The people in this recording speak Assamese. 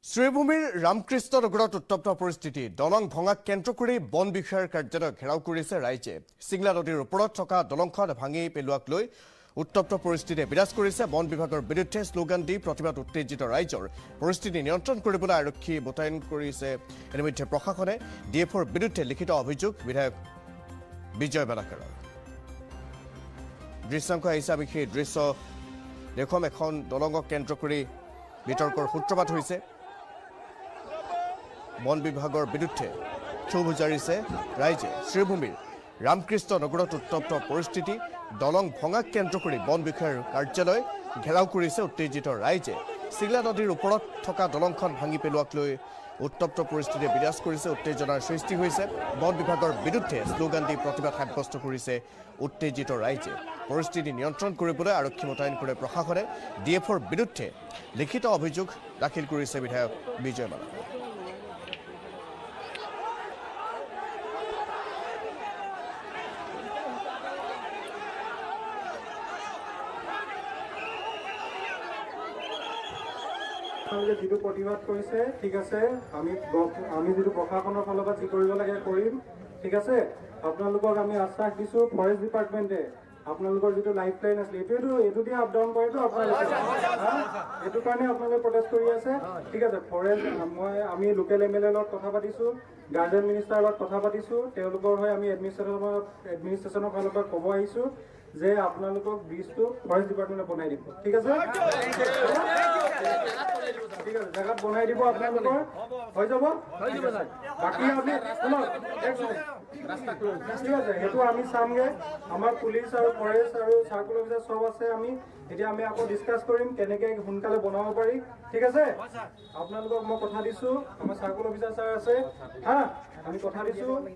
শ্ৰীভূমিৰ ৰামকৃষ্ণ নগৰত উত্তপ্ত পৰিস্থিতি দলং ভঙাক কেন্দ্ৰ কৰি বন বিষয়াৰ কাৰ্যালয় ঘেৰাও কৰিছে ৰাইজে সিংলা নদীৰ ওপৰত থকা দলংখন ভাঙি পেলোৱাক লৈ উত্তপ্ত পৰিস্থিতিয়ে বিৰাজ কৰিছে বন বিভাগৰ বিৰুদ্ধে স্লোগান দি প্ৰতিবাদ উত্তেজিত ৰাইজৰ পৰিস্থিতি নিয়ন্ত্ৰণ কৰিবলৈ আৰক্ষী মোতায়েন কৰিছে ইতিমধ্যে প্ৰশাসনে ডিএফৰ বিৰুদ্ধে লিখিত অভিযোগ বিধায়ক বিজয় বালাকাৰৰ দৃশ্যাংশ আহিছে আমি সেই দৃশ্য দেখুৱাম এখন দলংক কেন্দ্ৰ কৰি বিতৰ্কৰ সূত্ৰপাত হৈছে বন বিভাগৰ বিৰুদ্ধে ক্ষোভ জাৰিছে ৰাইজে শ্ৰীভূমিৰ ৰামকৃষ্ণ নগৰত উত্তপ্ত পৰিস্থিতি দলং ভঙাক কেন্দ্ৰ কৰি বন বিষয়াৰ কাৰ্যালয় ঘেৰাও কৰিছে উত্তেজিত ৰাইজে সিংলা নদীৰ ওপৰত থকা দলংখন ভাঙি পেলোৱাক লৈ উত্তপ্ত পৰিস্থিতিয়ে বিৰাজ কৰিছে উত্তেজনাৰ সৃষ্টি হৈছে বন বিভাগৰ বিৰুদ্ধে স্লোগান দি প্ৰতিবাদ সাব্যস্ত কৰিছে উত্তেজিত ৰাইজে পৰিস্থিতি নিয়ন্ত্ৰণ কৰিবলৈ আৰক্ষী মোতায়েন কৰে প্ৰশাসনে ডিএফৰ বিৰুদ্ধে লিখিত অভিযোগ দাখিল কৰিছে বিধায়ক বিজয় বালাকাৰ যেটো প্ৰতিবাদ কৰিছে ঠিক আছে আমি যেটো প্ৰশাসনৰ ফালৰ পৰা যি কৰিব লাগে কৰিম ঠিক আছে আপোনালোকক আমি আশ্বাস দিছো ফৰেষ্ট ডিপাৰ্টমেণ্টে আপোনালোকৰ যেটো লাইফ লাইন আছিল এটো দিয়ে আপ ডাউন কৰিতো আপোনালোকে এটো কাৰণে আপোনালোকে প্ৰটেষ্ট কৰি আছে ঠিক আছে ফৰেষ্ট আমি লোকেল এমএলএ লগত কথা পাতিছো গাৰ্ডেন মিনিষ্টাৰৰ লগত কথা পাতিছো তেওঁলোকৰ হৈ আমি এডমিনিষ্ট্ৰেশ্যনৰ ফালৰ পৰা ক'ব আহিছো যে আপোনালোকক ব্ৰিজটো ফৰেষ্ট ডিপাৰ্টমেণ্টে বনাই দিব ঠিক আছে ঠিক আছে জায়গা বনাই দিব আপোনালোকৰ হৈ যাব বাকি আমি ঠিক আছে সেইটো আমি চামগে আমাৰ পুলিচ আৰু ফৰেষ্ট আৰু চাৰ্কুল অফিচাৰ সব আছে আমি আকৌ ডিসকাস কৰিম কেনেকৈ সোনকালে বনাব পাৰি ঠিক আছে আপোনালোকক মই কথা দিছো আমাৰ চাৰ্কুল অফিচাৰ ছাৰ আছে হা আমি কথা দিছো